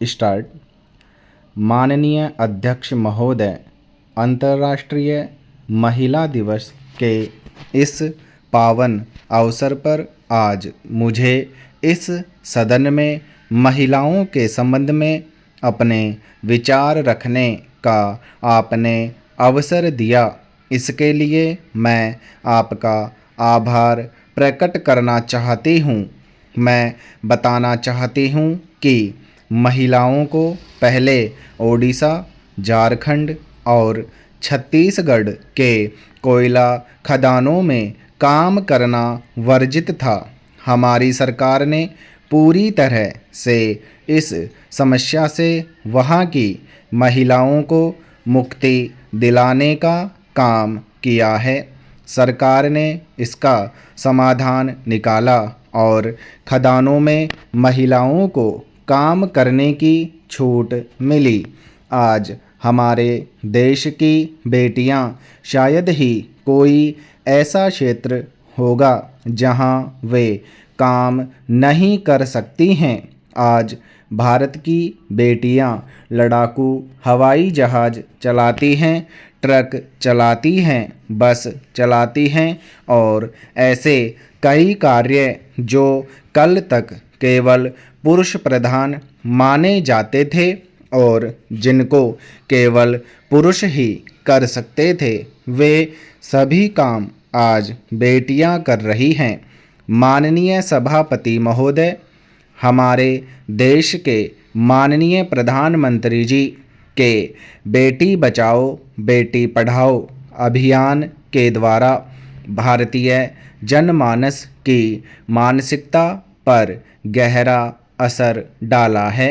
Start. माननीय अध्यक्ष महोदय, अंतर्राष्ट्रीय महिला दिवस के इस पावन अवसर पर आज मुझे इस सदन में महिलाओं के संबंध में अपने विचार रखने का आपने अवसर दिया। इसके लिए मैं आपका आभार प्रकट करना चाहती हूँ। मैं बताना चाहती हूँ कि महिलाओं को पहले ओडिशा, झारखंड और छत्तीसगढ़ के कोयला खदानों में काम करना वर्जित था। हमारी सरकार ने पूरी तरह से इस समस्या से वहाँ की महिलाओं को मुक्ति दिलाने का काम किया है। सरकार ने इसका समाधान निकाला और खदानों में महिलाओं को काम करने की छूट मिली। आज हमारे देश की बेटियां शायद ही कोई ऐसा क्षेत्र होगा जहां वे काम नहीं कर सकती हैं। आज भारत की बेटियां लड़ाकू हवाई जहाज़ चलाती हैं, ट्रक चलाती हैं, बस चलाती हैं और ऐसे कई कार्य जो कल तक केवल पुरुष प्रधान माने जाते थे और जिनको केवल पुरुष ही कर सकते थे, वे सभी काम आज बेटियां कर रही हैं। माननीय सभापति महोदय, हमारे देश के माननीय प्रधानमंत्री जी के बेटी बचाओ बेटी पढ़ाओ अभियान के द्वारा भारतीय जनमानस की मानसिकता पर गहरा असर डाला है।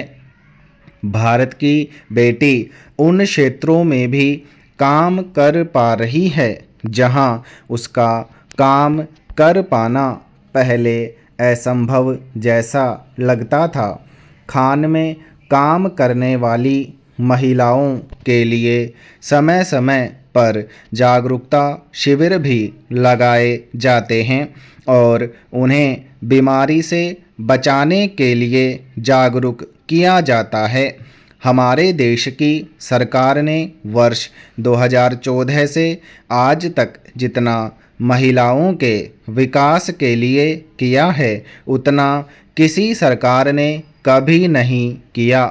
भारत की बेटी उन क्षेत्रों में भी काम कर पा रही है जहां उसका काम कर पाना पहले असंभव जैसा लगता था। खान में काम करने वाली महिलाओं के लिए समय समय पर जागरूकता शिविर भी लगाए जाते हैं और उन्हें बीमारी से बचाने के लिए जागरूक किया जाता है। हमारे देश की सरकार ने वर्ष 2014 से आज तक जितना महिलाओं के विकास के लिए किया है, उतना किसी सरकार ने कभी नहीं किया।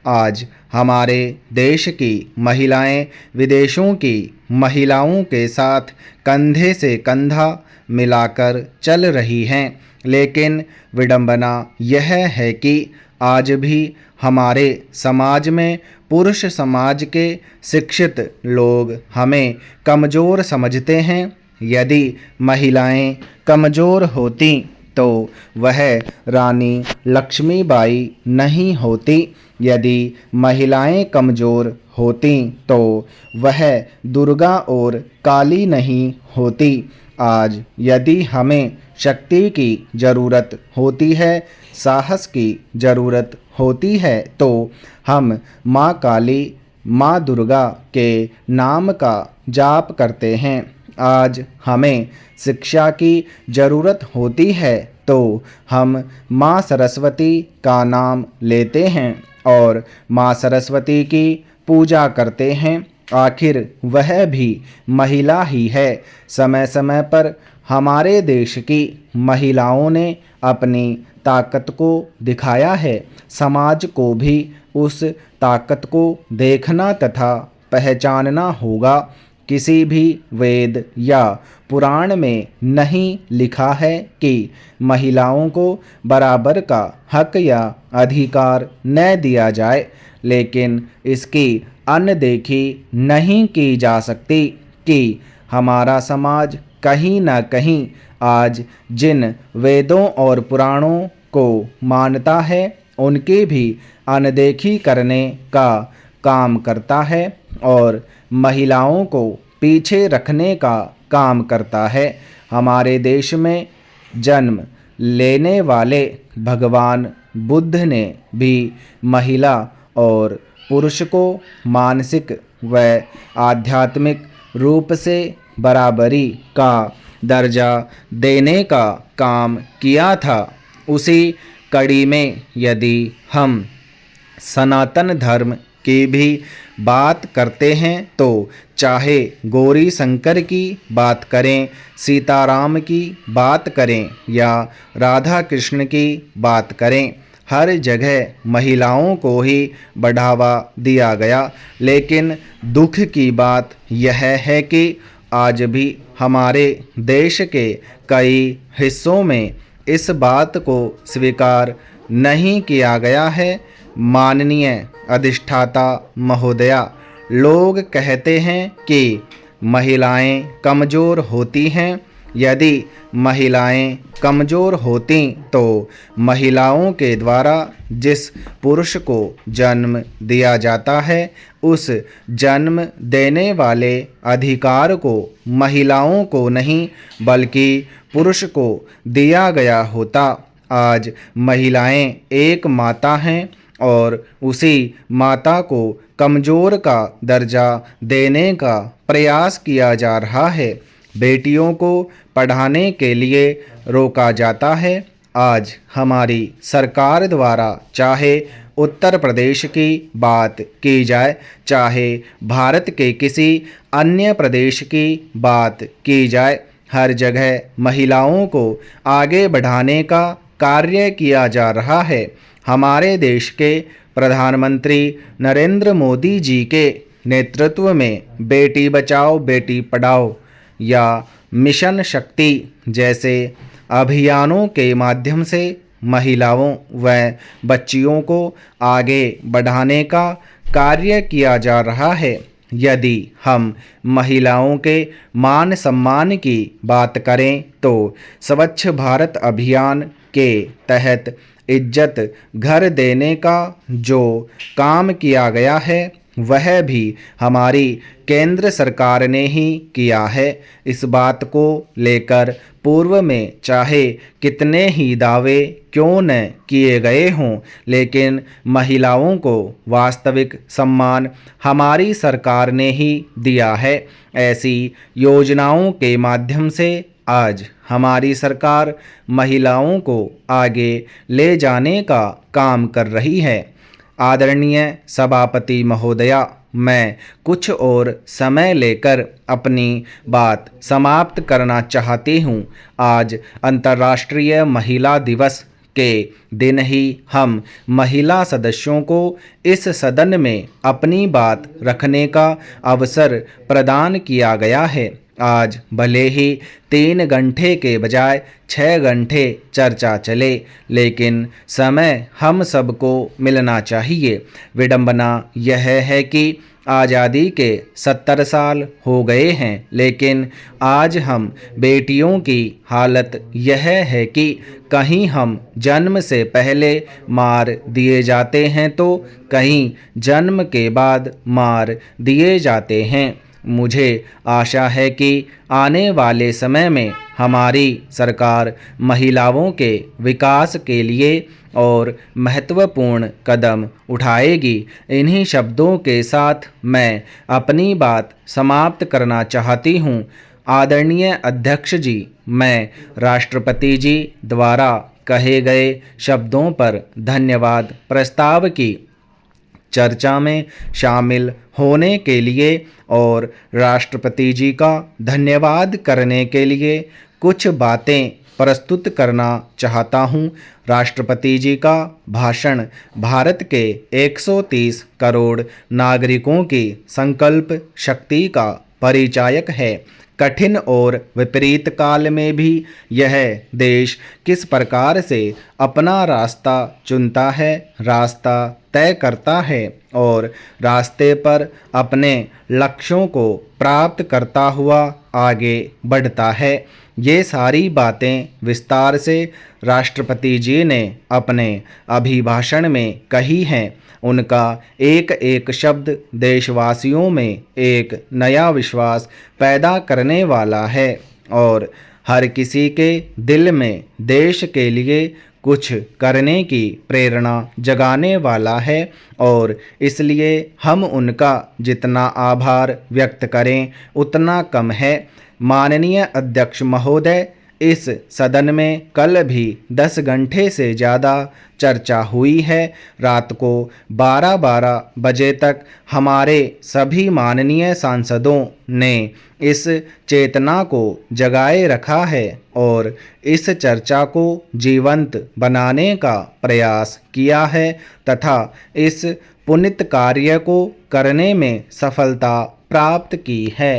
आज हमारे देश की महिलाएं विदेशों की महिलाओं के साथ कंधे से कंधा मिलाकर चल रही हैं, लेकिन विडंबना यह है कि आज भी हमारे समाज में पुरुष समाज के शिक्षित लोग हमें कमज़ोर समझते हैं। यदि महिलाएं कमज़ोर होती तो वह रानी लक्ष्मीबाई नहीं होती। यदि महिलाएं कमज़ोर होती तो वह दुर्गा और काली नहीं होती। आज यदि हमें शक्ति की ज़रूरत होती है, साहस की ज़रूरत होती है, तो हम माँ काली, माँ दुर्गा के नाम का जाप करते हैं। आज हमें शिक्षा की ज़रूरत होती है तो हम माँ सरस्वती का नाम लेते हैं और माँ सरस्वती की पूजा करते हैं। आखिर वह भी महिला ही है। समय समय पर हमारे देश की महिलाओं ने अपनी ताकत को दिखाया है। समाज को भी उस ताकत को देखना तथा पहचानना होगा। किसी भी वेद या पुराण में नहीं लिखा है कि महिलाओं को बराबर का हक या अधिकार न दिया जाए, लेकिन इसकी अनदेखी नहीं की जा सकती कि हमारा समाज कहीं न कहीं आज जिन वेदों और पुराणों को मानता है, उनकी भी अनदेखी करने का काम करता है और महिलाओं को पीछे रखने का काम करता है। हमारे देश में जन्म लेने वाले भगवान बुद्ध ने भी महिला और पुरुष को मानसिक व आध्यात्मिक रूप से बराबरी का दर्जा देने का काम किया था। उसी कड़ी में यदि हम सनातन धर्म की भी बात करते हैं तो चाहे गौरी शंकर की बात करें, सीताराम की बात करें या राधा कृष्ण की बात करें, हर जगह महिलाओं को ही बढ़ावा दिया गया। लेकिन दुख की बात यह है कि आज भी हमारे देश के कई हिस्सों में इस बात को स्वीकार नहीं किया गया है। माननीय अधिष्ठाता महोदया, लोग कहते हैं कि महिलाएं कमज़ोर होती हैं। यदि महिलाएं कमज़ोर होती तो महिलाओं के द्वारा जिस पुरुष को जन्म दिया जाता है, उस जन्म देने वाले अधिकार को महिलाओं को नहीं बल्कि पुरुष को दिया गया होता। आज महिलाएं एक माता हैं और उसी माता को कमज़ोर का दर्जा देने का प्रयास किया जा रहा है। बेटियों को पढ़ाने के लिए रोका जाता है। आज हमारी सरकार द्वारा चाहे उत्तर प्रदेश की बात की जाए, चाहे भारत के किसी अन्य प्रदेश की बात की जाए, हर जगह महिलाओं को आगे बढ़ाने का कार्य किया जा रहा है। हमारे देश के प्रधानमंत्री नरेंद्र मोदी जी के नेतृत्व में बेटी बचाओ बेटी पढ़ाओ या मिशन शक्ति जैसे अभियानों के माध्यम से महिलाओं व बच्चियों को आगे बढ़ाने का कार्य किया जा रहा है। यदि हम महिलाओं के मान सम्मान की बात करें तो स्वच्छ भारत अभियान के तहत इज्जत घर देने का जो काम किया गया है वह भी हमारी केंद्र सरकार ने ही किया है। इस बात को लेकर पूर्व में चाहे कितने ही दावे क्यों न किए गए हों, लेकिन महिलाओं को वास्तविक सम्मान हमारी सरकार ने ही दिया है। ऐसी योजनाओं के माध्यम से आज हमारी सरकार महिलाओं को आगे ले जाने का काम कर रही है। आदरणीय सभापति महोदया, मैं कुछ और समय लेकर अपनी बात समाप्त करना चाहती हूँ। आज अंतर्राष्ट्रीय महिला दिवस के दिन ही हम महिला सदस्यों को इस सदन में अपनी बात रखने का अवसर प्रदान किया गया है। आज भले ही 3 घंटे के बजाय 6 घंटे चर्चा चले, लेकिन समय हम सबको मिलना चाहिए। विडंबना यह है कि आज़ादी के 70 साल हो गए हैं, लेकिन आज हम बेटियों की हालत यह है कि कहीं हम जन्म से पहले मार दिए जाते हैं तो कहीं जन्म के बाद मार दिए जाते हैं। मुझे आशा है कि आने वाले समय में हमारी सरकार महिलाओं के विकास के लिए और महत्वपूर्ण कदम उठाएगी। इन्हीं शब्दों के साथ मैं अपनी बात समाप्त करना चाहती हूँ। आदरणीय अध्यक्ष जी, मैं राष्ट्रपति जी द्वारा कहे गए शब्दों पर धन्यवाद प्रस्ताव की चर्चा में शामिल होने के लिए और राष्ट्रपति जी का धन्यवाद करने के लिए कुछ बातें प्रस्तुत करना चाहता हूँ। राष्ट्रपति जी का भाषण भारत के 130 करोड़ नागरिकों की संकल्प शक्ति का परिचायक है। कठिन और विपरीत काल में भी यह देश किस प्रकार से अपना रास्ता चुनता है, रास्ता तय करता है और रास्ते पर अपने लक्ष्यों को प्राप्त करता हुआ आगे बढ़ता है, ये सारी बातें विस्तार से राष्ट्रपति जी ने अपने अभिभाषण में कही हैं। उनका एक एक शब्द देशवासियों में एक नया विश्वास पैदा करने वाला है और हर किसी के दिल में देश के लिए कुछ करने की प्रेरणा जगाने वाला है और इसलिए हम उनका जितना आभार व्यक्त करें उतना कम है। माननीय अध्यक्ष महोदय, इस सदन में कल भी 10 घंटे से ज़्यादा चर्चा हुई है। रात को 12-12 बजे तक हमारे सभी माननीय सांसदों ने इस चेतना को जगाए रखा है और इस चर्चा को जीवंत बनाने का प्रयास किया है तथा इस पुनीत कार्य को करने में सफलता प्राप्त की है।